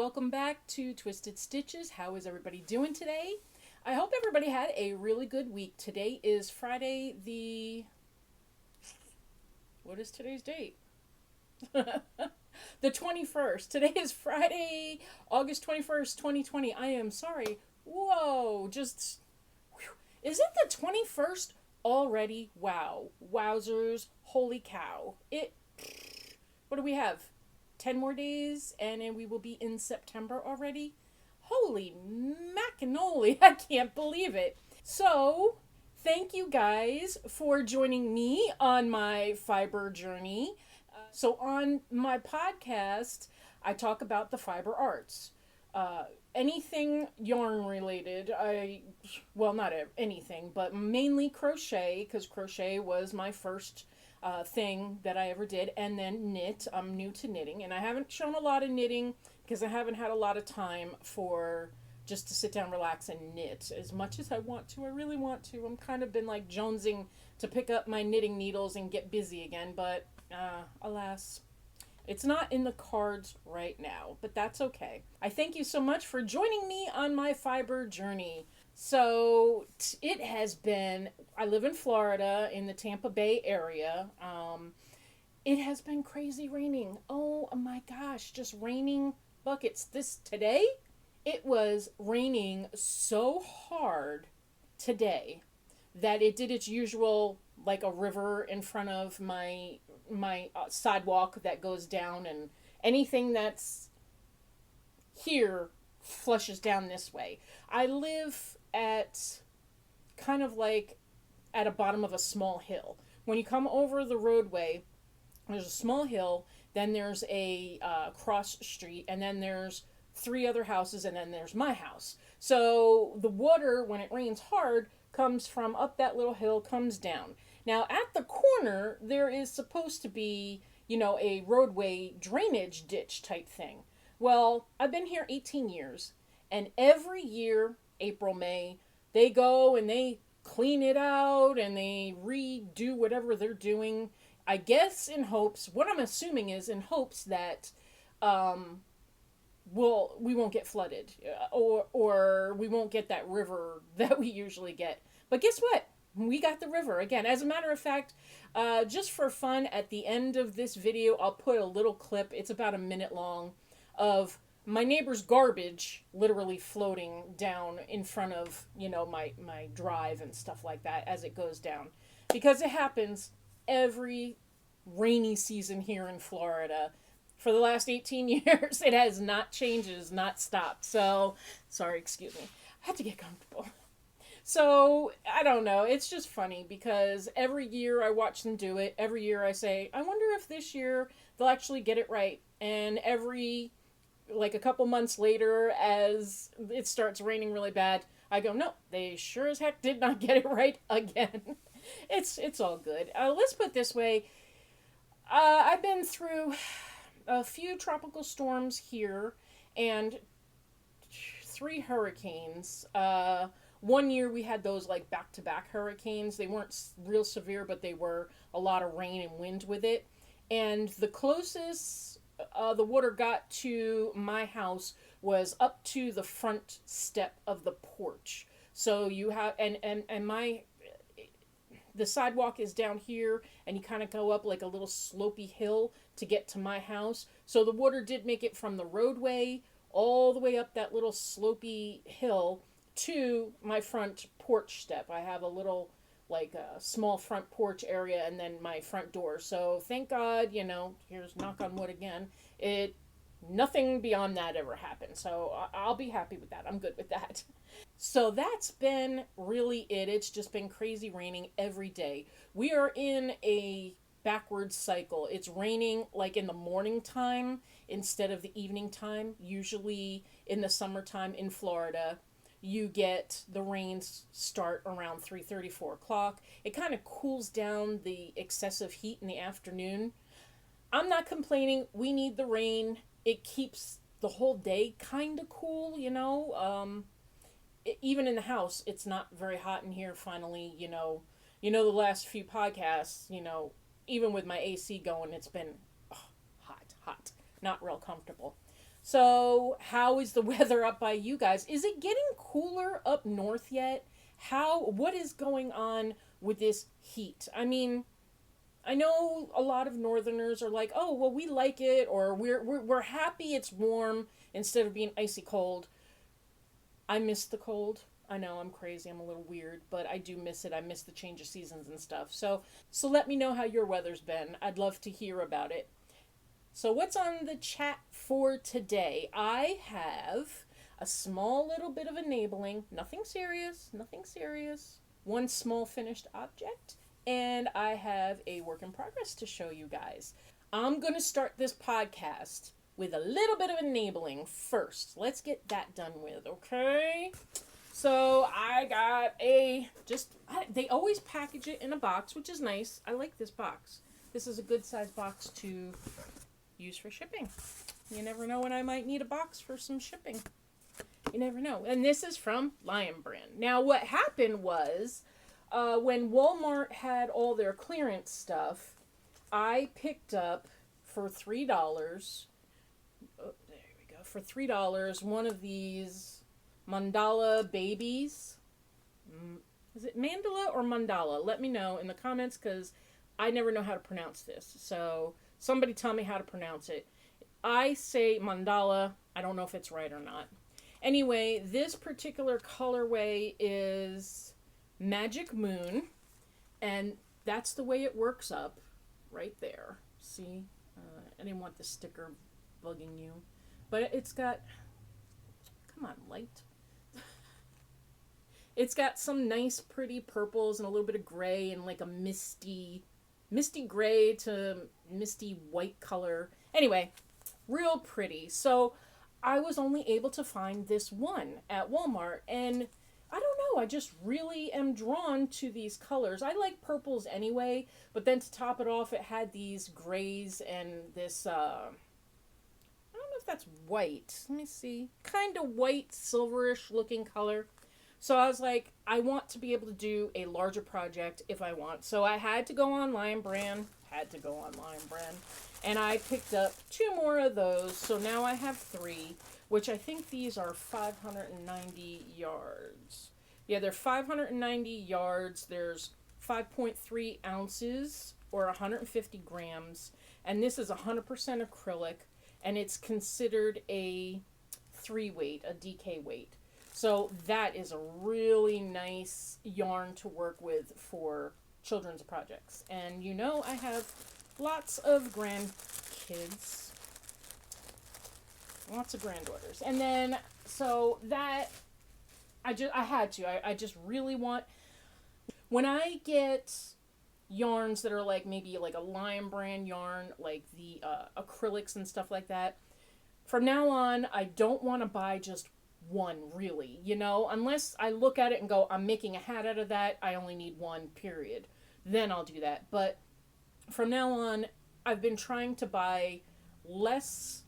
Welcome back to Twisted Stitches. How is everybody doing today? I hope everybody had a really good week. Today is Friday What is today's date? The 21st. Today is Friday, August 21st, 2020. I am sorry. Whoa, is it the 21st already? Wow. Wowzers. Holy cow. What do we have? 10 more days and then we will be in September already. Holy macanoli, I can't believe it. So, thank you guys for joining me on my fiber journey. So on my podcast, I talk about the fiber arts. Anything yarn related, not anything, but mainly crochet, because crochet was my first thing that I ever did, and then knit. I'm new to knitting, and I haven't shown a lot of knitting because I haven't had a lot of time for just to sit down, relax, and knit as much as I want to. I really want to. I'm kind of been like jonesing to pick up my knitting needles and get busy again, but alas, it's not in the cards right now, but that's okay. I thank you so much for joining me on my fiber journey. So it has been, I live in Florida in the Tampa Bay area. It has been crazy raining. Oh my gosh, just raining buckets. Today, it was raining so hard today that it did its usual, like a river in front of my sidewalk that goes down, and anything that's here flushes down this way. I live at kind of like at a bottom of a small hill. When you come over the roadway, there's a small hill, then there's a cross street, and then there's 3 other houses, and then there's my house. So the water, when it rains hard, comes from up that little hill, comes down. Now at the corner, there is supposed to be, a roadway drainage ditch type thing. Well, I've been here 18 years, and every year, April, May, they go and they clean it out and they redo whatever they're doing. I guess in hopes, what I'm assuming is in hopes that we won't get flooded, or we won't get that river that we usually get. But guess what? We got the river again. As a matter of fact, just for fun, at the end of this video, I'll put a little clip. It's about a minute long of my neighbor's garbage literally floating down in front of, my drive and stuff like that as it goes down. Because it happens every rainy season here in Florida. For the last 18 years, it has not changed, it has not stopped. So, sorry, excuse me. I had to get comfortable. So, I don't know. It's just funny because every year I watch them do it. Every year I say, I wonder if this year they'll actually get it right. And a couple months later, as it starts raining really bad, I go, no, they sure as heck did not get it right again. It's all good. Let's put it this way. I've been through a few tropical storms here and 3 hurricanes. One year we had those like back-to-back hurricanes. They weren't real severe, but they were a lot of rain and wind with it. And the closest the water got to my house was up to the front step of the porch. So you have, the sidewalk is down here, and you kind of go up like a little slopey hill to get to my house. So the water did make it from the roadway all the way up that little slopey hill to my front porch step. I have a little, like a small front porch area, and then my front door. So thank God, here's knock on wood again, nothing beyond that ever happened. So I'll be happy with that. I'm good with that. So that's been really it. It's just been crazy raining every day. We are in a backwards cycle. It's raining like in the morning time instead of the evening time. Usually in the summertime in Florida, you get the rains start around 3:30, 4 o'clock. It kind of cools down the excessive heat in the afternoon. I'm not complaining. We need the rain. It keeps the whole day kind of cool, even in the house, it's not very hot in here finally, the last few podcasts, even with my AC going, it's been hot, not real comfortable. So, how is the weather up by you guys? Is it getting cooler up north yet? What is going on with this heat? I mean, I know a lot of northerners are like, "Oh, well we like it," or we're happy it's warm instead of being icy cold. I miss the cold. I know I'm crazy. I'm a little weird, but I do miss it. I miss the change of seasons and stuff. So let me know how your weather's been. I'd love to hear about it. So what's on the chat for today? I have a small little bit of enabling, nothing serious, nothing serious. One small finished object, and I have a work in progress to show you guys. I'm going to start this podcast with a little bit of enabling first. Let's get that done with, okay? So I got they always package it in a box, which is nice. I like this box. This is a good size box to use for shipping. You never know when I might need a box for some shipping. You never know. And this is from Lion Brand. Now what happened was when Walmart had all their clearance stuff, I picked up for $3. Oh, there we go. For $3, one of these mandala babies. Is it mandala or mandala? Let me know in the comments because I never know how to pronounce this. So somebody tell me how to pronounce it. I say mandala. I don't know if it's right or not. Anyway, this particular colorway is Magic Moon, and that's the way it works up right there. See? I didn't want the sticker bugging you. But it's got... Come on, light. It's got some nice pretty purples and a little bit of gray and like a misty gray to misty white color. Anyway, real pretty. So I was only able to find this one at Walmart, and I don't know, I just really am drawn to these colors. I like purples anyway, but then to top it off, it had these grays and this, I don't know if that's white. Let me see. Kind of white, silverish looking color. So I was like, I want to be able to do a larger project if I want. So I had to go on Lion Brand. And I picked up 2 more of those. So now I have 3, which I think these are 590 yards. Yeah, they're 590 yards. There's 5.3 ounces or 150 grams. And this is 100% acrylic. And it's considered a 3 weight, a DK weight. So that is a really nice yarn to work with for children's projects. And you know I have lots of grandkids. Lots of granddaughters. And then, so that, I just really want, when I get yarns that are like maybe like a Lion Brand yarn, like the acrylics and stuff like that, from now on, I don't want to buy just one, really, you know, unless I look at it and go, I'm making a hat out of that, I only need one, period. Then I'll do that. But from now on, I've been trying to buy less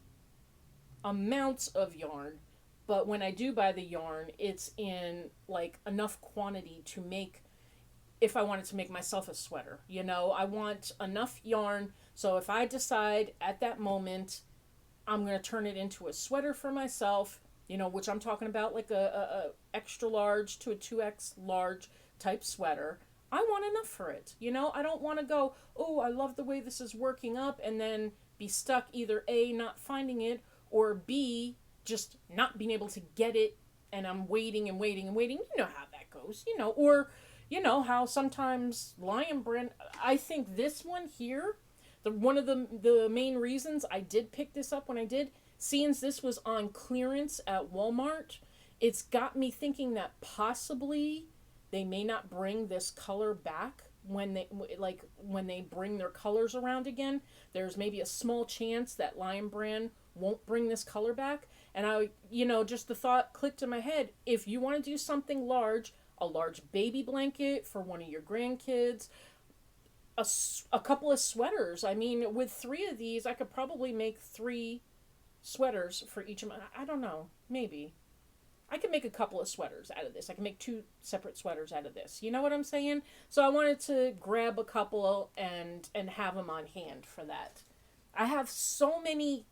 amounts of yarn, but when I do buy the yarn, it's in like enough quantity to make, if I wanted to make myself a sweater, you know, I want enough yarn, so if I decide at that moment I'm going to turn it into a sweater for myself, you know, which I'm talking about like a extra large to a 2X large type sweater, I want enough for it. You know, I don't want to go, oh, I love the way this is working up, and then be stuck either A, not finding it, or B, just not being able to get it, and I'm waiting and waiting and waiting. You know how that goes, you know, or, you know, how sometimes Lion Brand, I think this one here, one of the main reasons I did pick this up when I did, since this was on clearance at Walmart, it's got me thinking that possibly they may not bring this color back when they bring their colors around again. There's maybe a small chance that Lion Brand won't bring this color back. And I, you know, just the thought clicked in my head, if you want to do something large, a large baby blanket for one of your grandkids, a couple of sweaters. I mean, with 3 of these, I could probably make 3 sweaters for each of my, I don't know, maybe. I can make a couple of sweaters out of this. I can make 2 separate sweaters out of this. You know what I'm saying? So I wanted to grab a couple and have them on hand for that. I have so many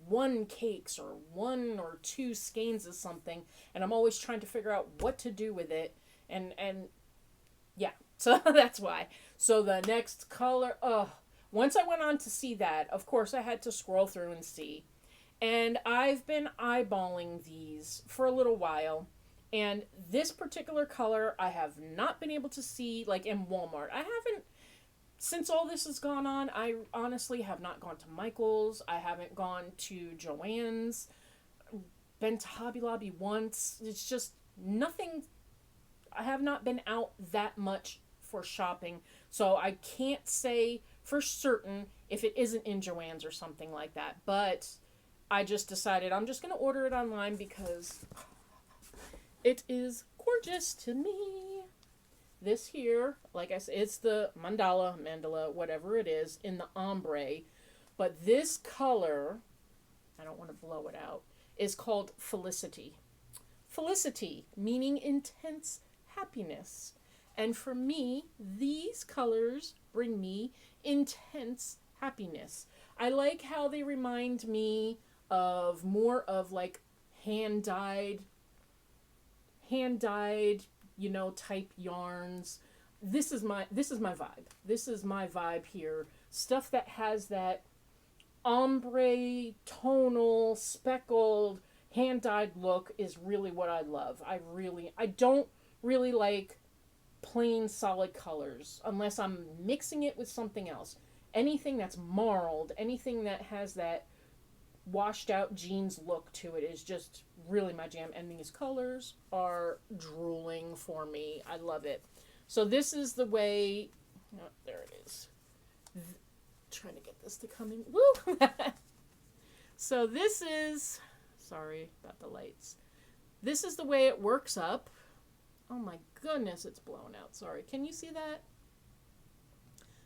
one cakes or one or two skeins of something, and I'm always trying to figure out what to do with it, and yeah, so that's why. So the next color, once I went on to see that, of course I had to scroll through and see, and I've been eyeballing these for a little while. And this particular color I have not been able to see like in Walmart. I haven't, since all this has gone on, I honestly have not gone to Michael's. I haven't gone to Joann's. Been to Hobby Lobby once. It's just nothing. I have not been out that much for shopping. So I can't say for certain if it isn't in Joann's or something like that. But I just decided I'm just going to order it online because it is gorgeous to me. This here, like I said, it's the mandala, whatever it is, in the ombre. But this color, I don't want to blow it out, is called Felicity. Felicity, meaning intense happiness. And for me, these colors bring me intense happiness. I like how they remind me of more of like hand-dyed, you know, type yarns. This is my vibe. This is my vibe here. Stuff that has that ombre, tonal, speckled, hand-dyed look is really what I love. I don't really like plain solid colors unless I'm mixing it with something else. Anything that's marled, anything that has that washed out jeans look to it is just really my jam, and these colors are drooling for me. I love it. So this is the way, oh, there it is. Trying to get this to come in. Woo! So this is, sorry about the lights. This is the way it works up. Oh my goodness, it's blown out. Sorry. Can you see that?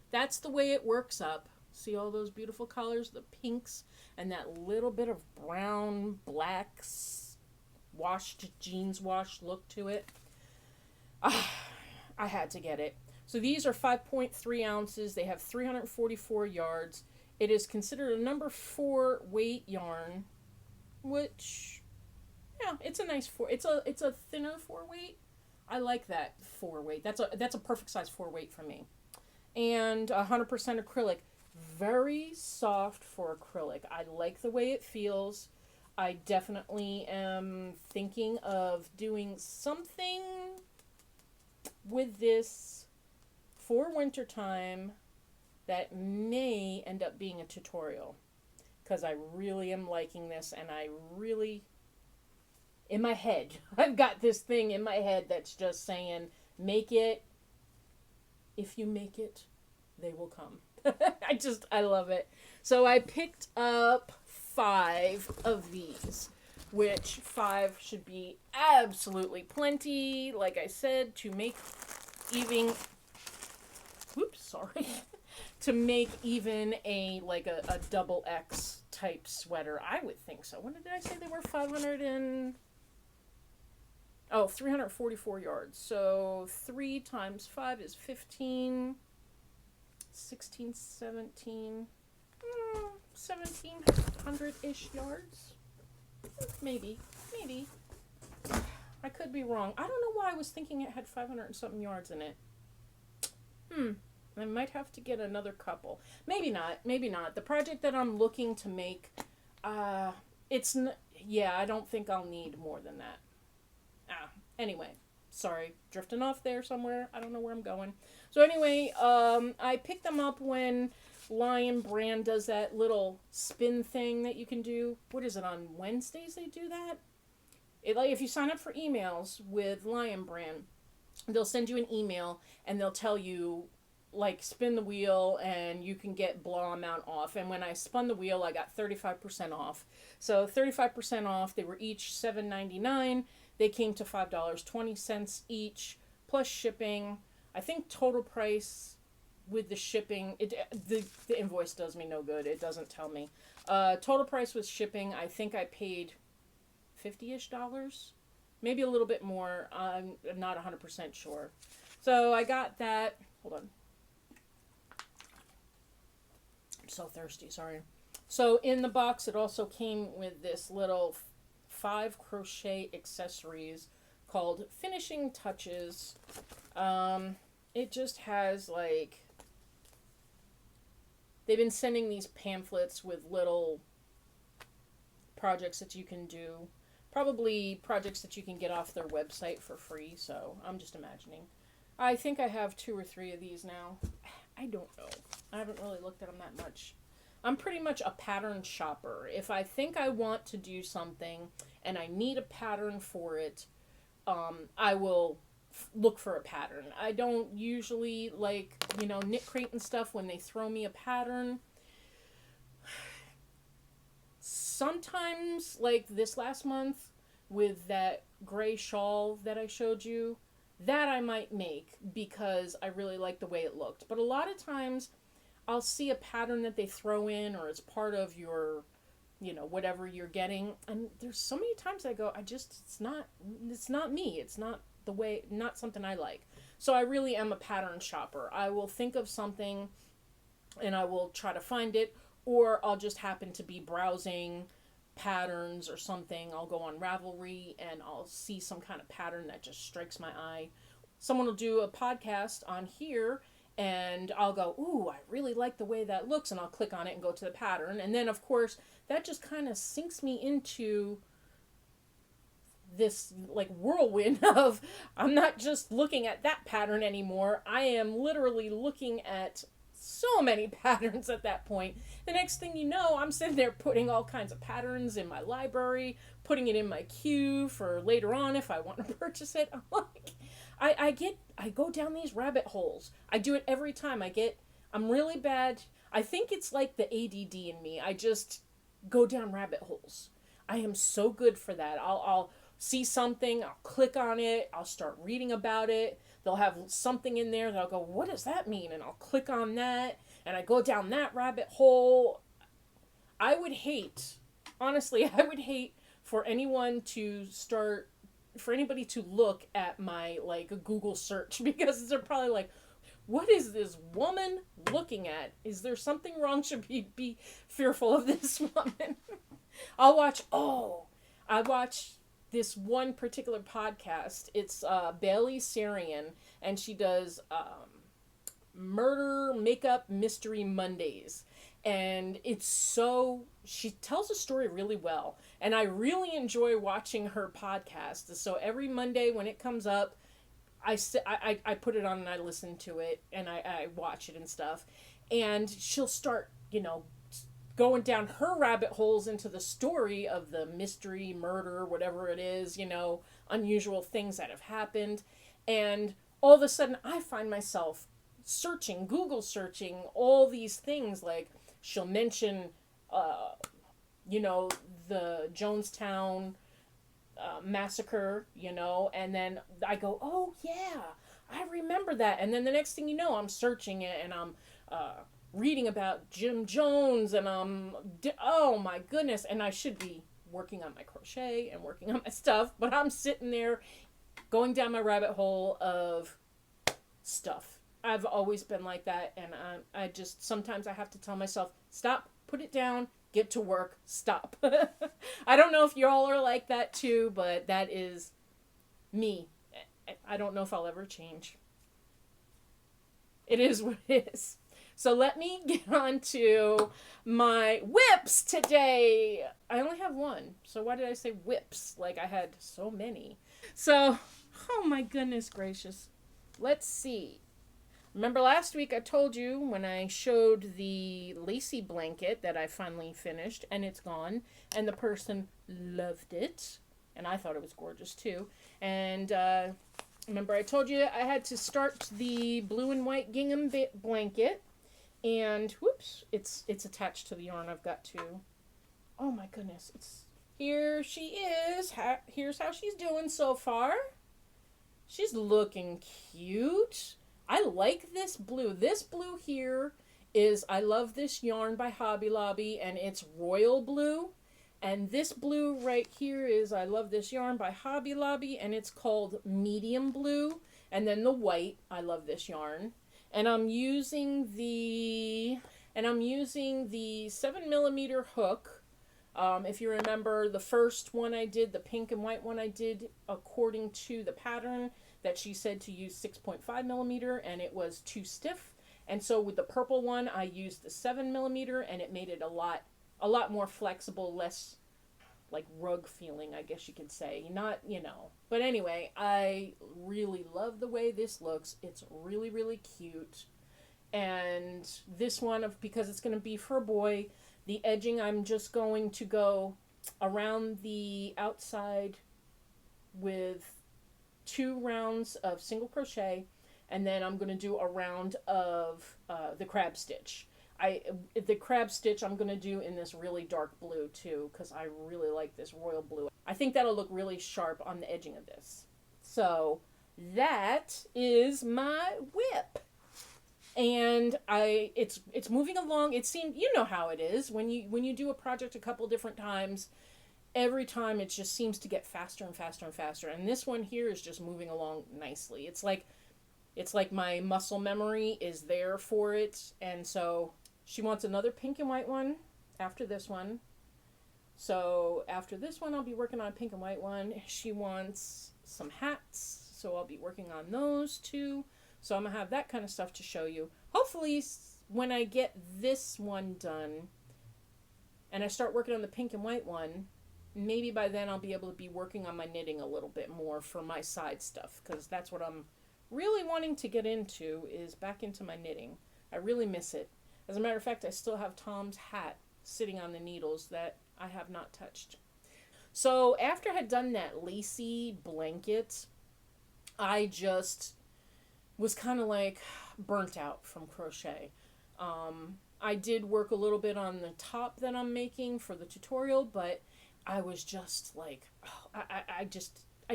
That's the way it works up. See all those beautiful colors? The pinks and that little bit of brown, black, washed, jeans wash look to it. I had to get it. So these are 5.3 ounces. They have 344 yards. It is considered a number 4 weight yarn, which, yeah, it's a nice 4. It's a thinner 4 weight. I like that 4 weight. That's a perfect size 4 weight for me. And 100% acrylic. Very soft for acrylic. I like the way it feels. I definitely am thinking of doing something with this for wintertime that may end up being a tutorial, because I really am liking this, and I really, in my head, I've got this thing in my head that's just saying, make it. If you make it, they will come. I love it. So I picked up 5 of these, which 5 should be absolutely plenty, like I said, to make even, to make even a double X type sweater. I would think so. When did I say they were? 344 yards. So 3 times 5 is 15, 16, 17, 1700-ish yards. Maybe. I could be wrong. I don't know why I was thinking it had 500 and something yards in it. I might have to get another couple. Maybe not. The project that I'm looking to make, I don't think I'll need more than that. Anyway, sorry, drifting off there somewhere. I don't know where I'm going. So anyway, I picked them up when Lion Brand does that little spin thing that you can do. What is it, on Wednesdays they do that? If you sign up for emails with Lion Brand, they'll send you an email and they'll tell you, like, spin the wheel and you can get blah amount off. And when I spun the wheel, I got 35% off. So 35% off. They were each $7.99. They came to $5.20 each, plus shipping. I think total price with the shipping, the invoice does me no good. It doesn't tell me. Total price with shipping, I think I paid $50-ish. Maybe a little bit more. I'm not 100% sure. So I got that. Hold on. I'm so thirsty, sorry. So in the box, it also came with this little 5 crochet accessories called Finishing Touches. It just has like, they've been sending these pamphlets with little projects that you can do. Probably projects that you can get off their website for free, so I'm just imagining. I think I have 2 or 3 of these now. I don't know. I haven't really looked at them that much. I'm pretty much a pattern shopper. If I think I want to do something and I need a pattern for it, I will look for a pattern. I don't usually like, Knit Crate and stuff when they throw me a pattern. Sometimes, like this last month with that gray shawl that I showed you, that I might make because I really like the way it looked. But a lot of times I'll see a pattern that they throw in or it's part of your, whatever you're getting. And there's so many times I go, it's not me. It's not the way, not something I like. So I really am a pattern shopper. I will think of something and I will try to find it, or I'll just happen to be browsing patterns or something. I'll go on Ravelry and I'll see some kind of pattern that just strikes my eye. Someone will do a podcast on here and I'll go, ooh, I really like the way that looks, and I'll click on it and go to the pattern. And then, of course, that just kind of sinks me into this like whirlwind of, I'm not just looking at that pattern anymore. I am literally looking at so many patterns at that point. The next thing you know, I'm sitting there putting all kinds of patterns in my library, putting it in my queue for later on if I want to purchase it. I'm like, I go down these rabbit holes. I do it every time. I'm really bad. I think it's like the ADD in me. I just go down rabbit holes. I am so good for that. I'll see something, I'll click on it, I'll start reading about it. They'll have something in there that I'll go, what does that mean? And I'll click on that, and I go down that rabbit hole. I would hate for anyone to start, for anybody to look at my, like, Google search, because they're probably like, what is this woman looking at? Is there something wrong? Should be fearful of this woman? I watch this one particular podcast. It's Bailey Sarian, and she does Murder Makeup Mystery Mondays. And she tells a story really well. And I really enjoy watching her podcast. So every Monday when it comes up, I put it on and I listen to it and I watch it and stuff. And she'll start, going down her rabbit holes into the story of the mystery, murder, whatever it is, unusual things that have happened. And all of a sudden I find myself Google searching all these things. Like, she'll mention, the Jonestown massacre, and then I go, oh yeah, I remember that. And then the next thing you know, I'm searching it and I'm reading about Jim Jones and oh my goodness. And I should be working on my crochet and working on my stuff, but I'm sitting there going down my rabbit hole of stuff. I've always been like that, and I just, sometimes I have to tell myself, stop, put it down, get to work, stop. I don't know if you all are like that too, but that is me. I don't know if I'll ever change. It is what it is. So let me get on to my whips today. I only have one, so why did I say whips? Like I had so many. So, oh my goodness gracious. Let's see. Remember last week I told you when I showed the lacy blanket that I finally finished, and it's gone, and the person loved it, and I thought it was gorgeous too. And remember I told you I had to start the blue and white gingham blanket, and whoops, it's attached to the yarn. I've got to, oh my goodness, here she is. Here's how she's doing so far. She's looking cute. I like this blue. This blue here is, I love this yarn by Hobby Lobby, and it's royal blue. And this blue right here is, I love this yarn by Hobby Lobby, and it's called medium blue. And then the white, I love this yarn. And I'm using the And I'm using the 7mm hook. If you remember the first one I did, the pink and white one I did according to the pattern that she said to use 6.5mm, and it was too stiff. And so with the purple one, I used the 7mm, and it made it a lot more flexible, less like rug feeling, I guess you could say. Not, you know. But anyway, I really love the way this looks. It's really, really cute. And this one, because it's going to be for a boy, the edging, I'm just going to go around the outside with 2 rounds of single crochet, and then I'm going to do a round of the crab stitch. The crab stitch I'm going to do in this really dark blue too, because I really like this royal blue. I think that'll look really sharp on the edging of this. So that is my whip. And it's moving along. It seemed, you know how it is when you do a project a couple different times, every time it just seems to get faster and faster and faster. And this one here is just moving along nicely. It's like my muscle memory is there for it. And so she wants another pink and white one after this one. So after this one, I'll be working on a pink and white one. She wants some hats, so I'll be working on those too. So I'm going to have that kind of stuff to show you. Hopefully, when I get this one done and I start working on the pink and white one, maybe by then I'll be able to be working on my knitting a little bit more for my side stuff, because that's what I'm really wanting to get into, is back into my knitting. I really miss it. As a matter of fact, I still have Tom's hat sitting on the needles that I have not touched. So after I had done that lacy blanket, I just was kind of like burnt out from crochet. I did work a little bit on the top that I'm making for the tutorial, but I was just like, oh, I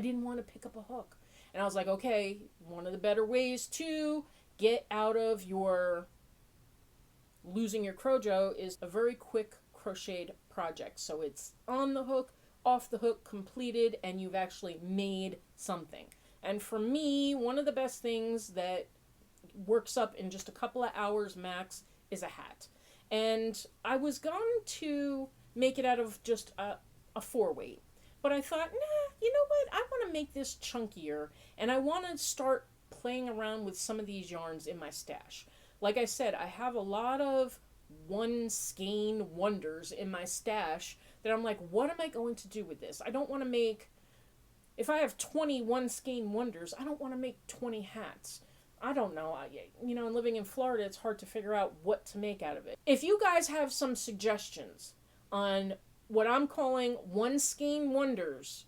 didn't want to pick up a hook. And I was like, okay, one of the better ways to get out of your losing your cro-jo is a very quick crocheted project. So it's on the hook, off the hook, completed, and you've actually made something. And for me, one of the best things that works up in just a couple of hours max is a hat. And I was going to make it out of just a 4-weight. But I thought, nah, you know what? I want to make this chunkier, and I want to start playing around with some of these yarns in my stash. Like I said, I have a lot of One-skein wonders in my stash that I'm like, what am I going to do with this? I don't want to make, if I have 20 One-skein wonders, I don't want to make 20 hats. I don't know. Living in Florida, it's hard to figure out what to make out of it. If you guys have some suggestions on what I'm calling One-skein wonders,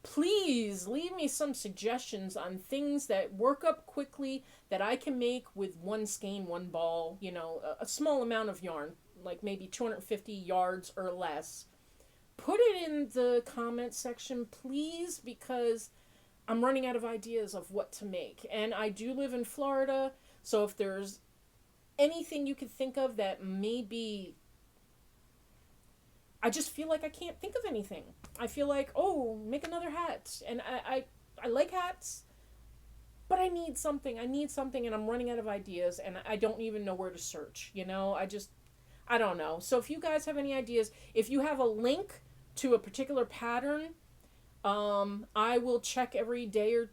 please leave me some suggestions on things that work up quickly that I can make with one skein, one ball, a small amount of yarn, like maybe 250 yards or less. Put it in the comment section, please, because I'm running out of ideas of what to make. And I do live in Florida, so if there's anything you could think of that maybe, I just feel like I can't think of anything. I feel like, oh, make another hat. And I like hats, but I need something. And I'm running out of ideas, and I don't even know where to search. I don't know. So if you guys have any ideas, if you have a link to a particular pattern, I will check every day or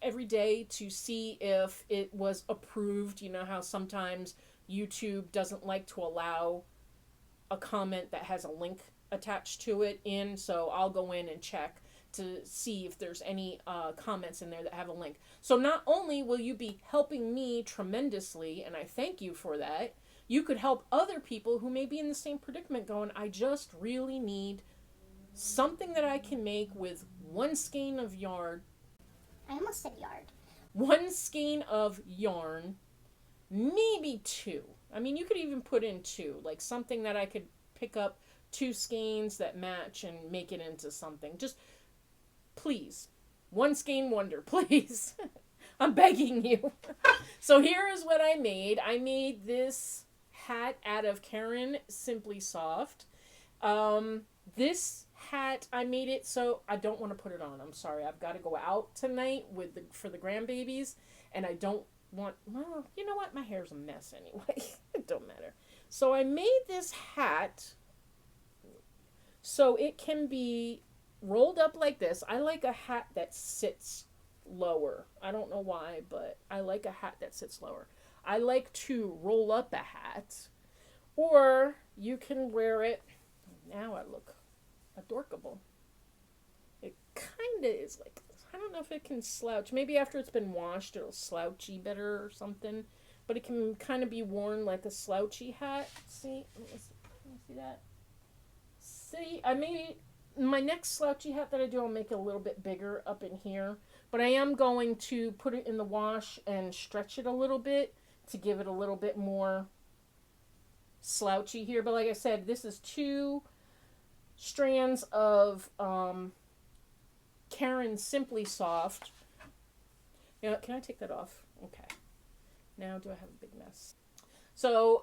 every day to see if it was approved. You know how sometimes YouTube doesn't like to allow a comment that has a link attached to it in, so I'll go in and check to see if there's any comments in there that have a link. So not only will you be helping me tremendously, and I thank you for that, you could help other people who may be in the same predicament going, I just really need something that I can make with one skein of yarn. I almost said yard. One skein of yarn, maybe 2. I mean, you could even put in 2, like something that I could pick up 2 skeins that match and make it into something. Just, please, one skein wonder, please. I'm begging you. So here is what I made. I made this hat out of Karen Simply Soft. This hat, I made it so I don't want to put it on. I'm sorry. I've got to go out tonight for the grandbabies, and I don't want, well, you know what? My hair's a mess anyway. It don't matter. So I made this hat so it can be rolled up like this. I like a hat that sits lower. I don't know why, but I like a hat that sits lower. I like to roll up a hat, or you can wear it. Now I look adorkable. It kind of is like, I don't know if it can slouch. Maybe after it's been washed, it'll slouchy better or something. But it can kind of be worn like a slouchy hat. See? Let me see that. See, I made my next slouchy hat that I do, I'll make it a little bit bigger up in here. But I am going to put it in the wash and stretch it a little bit to give it a little bit more slouchy here. But like I said, this is 2 strands of Karen Simply Soft. You know, can I take that off? Okay. Now do I have a big mess? So,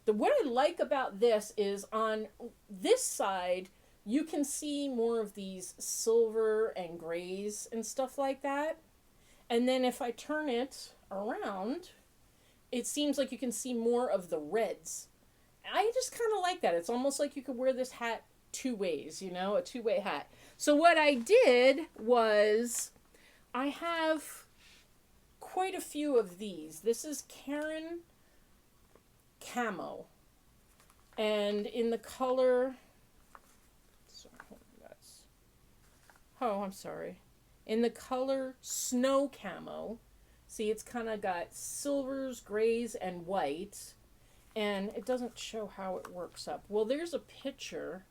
what I like about this is on this side, you can see more of these silver and grays and stuff like that. And then if I turn it around, it seems like you can see more of the reds. I just kind of like that. It's almost like you could wear this hat 2 ways, you know, a 2-way hat. So what I did was I have quite a few of these. This is Karen Camo. And in the color, I'm sorry. In the color Snow Camo. See, it's kind of got silvers, grays, and white. And it doesn't show how it works up. Well, there's a picture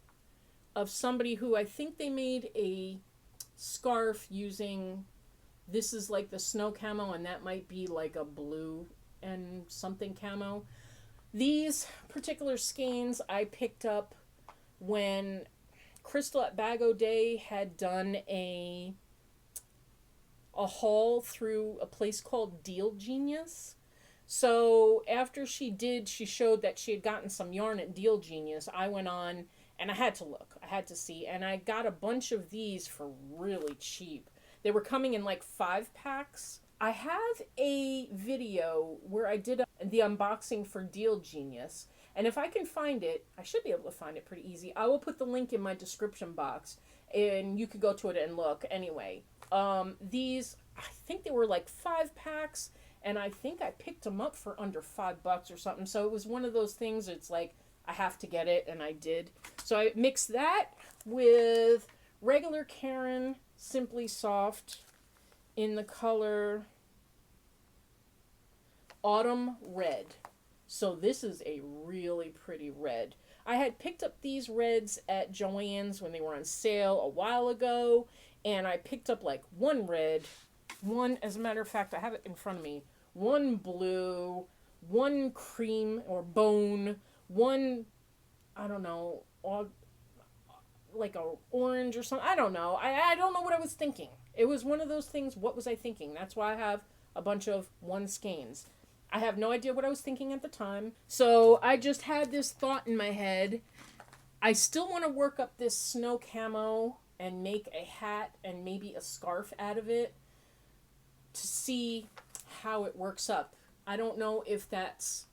of somebody who I think they made a scarf using, this is like the snow camo, and that might be like a blue and something camo. These particular skeins I picked up when Crystal at Bag O' Day had done a haul through a place called Deal Genius. So after she showed that she had gotten some yarn at Deal Genius. I went on and I had to look. I had to see. And I got a bunch of these for really cheap. They were coming in like 5 packs. I have a video where I did the unboxing for Deal Genius. And if I can find it, I should be able to find it pretty easy. I will put the link in my description box. And you could go to it and look. Anyway, these, I think they were like 5 packs. And I think I picked them up for under $5 or something. So it was one of those things, it's like, I have to get it, and I did. So I mixed that with regular Karen Simply Soft in the color Autumn Red. So this is a really pretty red. I had picked up these reds at Joann's when they were on sale a while ago, and I picked up like 1 red, 1, as a matter of fact, I have it in front of me, 1 blue, 1 cream or bone, 1, I don't know, like a orange or something. I don't know. I don't know what I was thinking. It was one of those things, what was I thinking? That's why I have a bunch of One-skeins. I have no idea what I was thinking at the time. So I just had this thought in my head. I still want to work up this snow camo and make a hat and maybe a scarf out of it to see how it works up. I don't know if that's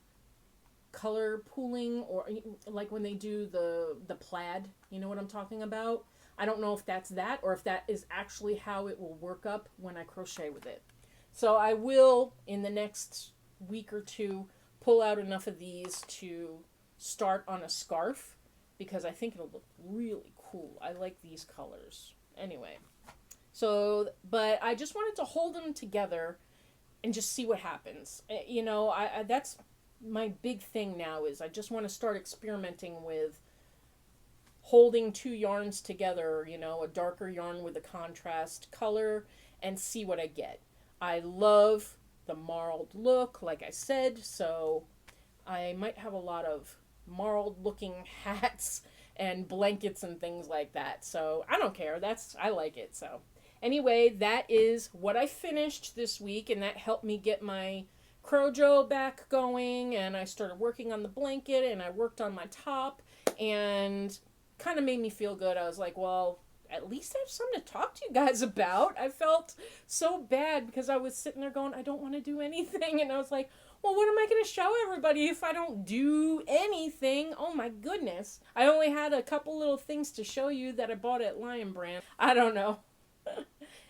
color pooling or like when they do the plaid, you know what I'm talking about? I don't know if that's that or if that is actually how it will work up when I crochet with it. So I will, in the next week or 2, pull out enough of these to start on a scarf because I think it'll look really cool. I like these colors. Anyway, so, but I just wanted to hold them together and just see what happens. You know, I that's my big thing now is I just want to start experimenting with holding 2 yarns together, you know, a darker yarn with a contrast color, and see what I get. I love the marled look, like I said, so I might have a lot of marled looking hats and blankets and things like that. So I don't care. I like it. So anyway, that is what I finished this week, and that helped me get my cro-jo back going, and I started working on the blanket, and I worked on my top, and kind of made me feel good. I was like, well, at least I have something to talk to you guys about. I felt so bad because I was sitting there going, I don't want to do anything, and I was like, Well, what am I going to show everybody if I don't do anything? Oh my goodness. I only had a couple little things to show you that I bought at Lion Brand. I don't know.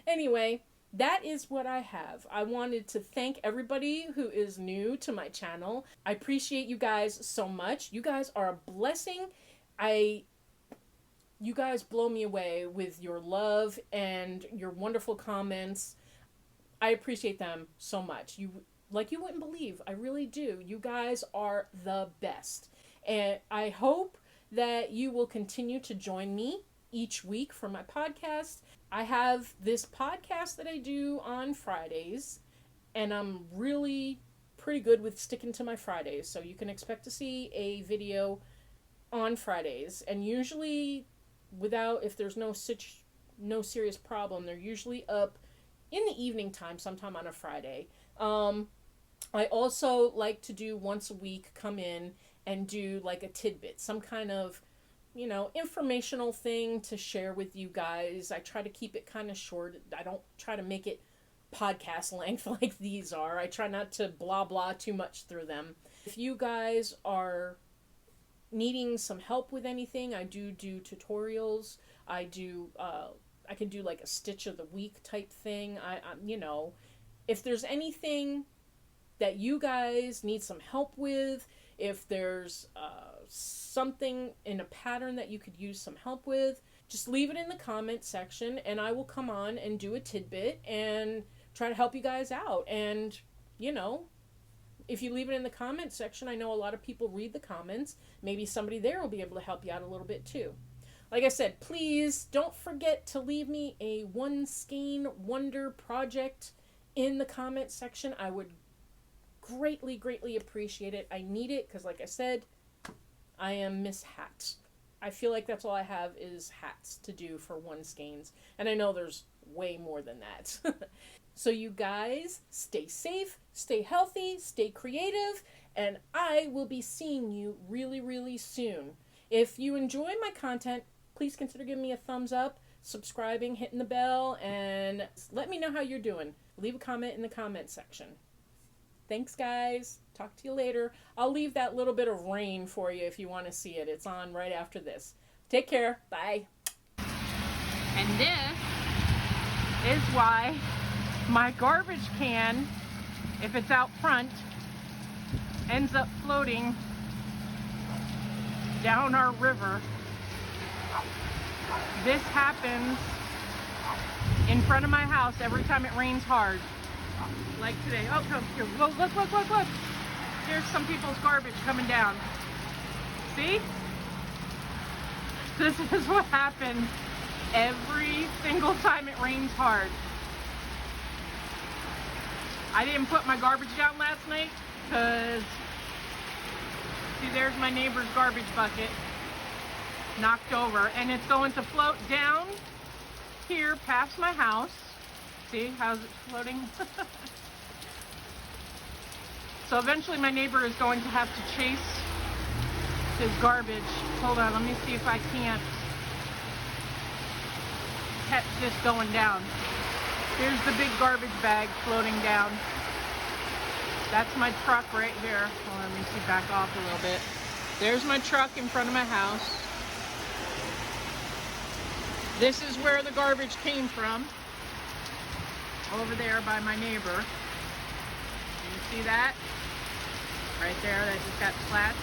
Anyway, that is what I have. I wanted to thank everybody who is new to my channel. I appreciate you guys so much. You guys are a blessing. You guys blow me away with your love and your wonderful comments. I appreciate them so much. You wouldn't believe. I really do. You guys are the best. And I hope that you will continue to join me each week for my podcast. I have this podcast that I do on Fridays, and I'm really pretty good with sticking to my Fridays. So you can expect to see a video on Fridays. And usually, if there's no serious problem, they're usually up in the evening time, sometime on a Friday. I also like to do once a week, come in and do like a tidbit, some kind of, informational thing to share with you guys. I try to keep it kind of short. I don't try to make it podcast length like these are. I try not to blah blah too much through them. If you guys are needing some help with anything, I do tutorials. I can do like a stitch of the week type thing. If there's anything that you guys need some help with, if there's something in a pattern that you could use some help with, just leave it in the comment section and I will come on and do a tidbit and try to help you guys out. And, if you leave it in the comment section, I know a lot of people read the comments. Maybe somebody there will be able to help you out a little bit too. Like I said, please don't forget to leave me a One-skein wonder project in the comment section. I would greatly, greatly appreciate it. I need it because, like I said, I am Miss Hats. I feel like that's all I have is hats to do for One-skeins. And I know there's way more than that. So you guys, stay safe, stay healthy, stay creative, and I will be seeing you really, really soon. If you enjoy my content, please consider giving me a thumbs up, subscribing, hitting the bell, and let me know how you're doing. Leave a comment in the comment section. Thanks, guys. Talk to you later. I'll leave that little bit of rain for you if you want to see it. It's on right after this. Take care. Bye. And this is why my garbage can, if it's out front, ends up floating down our river. This happens in front of my house every time it rains hard. Like today. Oh, come here. Whoa, look. Here's some people's garbage coming down. See? This is what happens every single time it rains hard. I didn't put my garbage down last night because, see, there's my neighbor's garbage bucket knocked over, and it's going to float down here past my house. See, how's it floating? So eventually my neighbor is going to have to chase his garbage. Hold on, let me see if I can't catch this going down. Here's the big garbage bag floating down. That's my truck right here. Hold on, let me see, back off a little bit. There's my truck in front of my house. This is where the garbage came from. Over there by my neighbor. You see that? Right there, that just got splashed.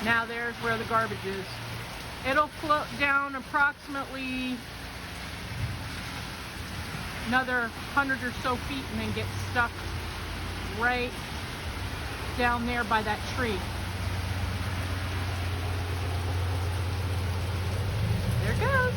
Now there's where the garbage is. It'll float down approximately another 100 or so feet and then get stuck right down there by that tree. There it goes.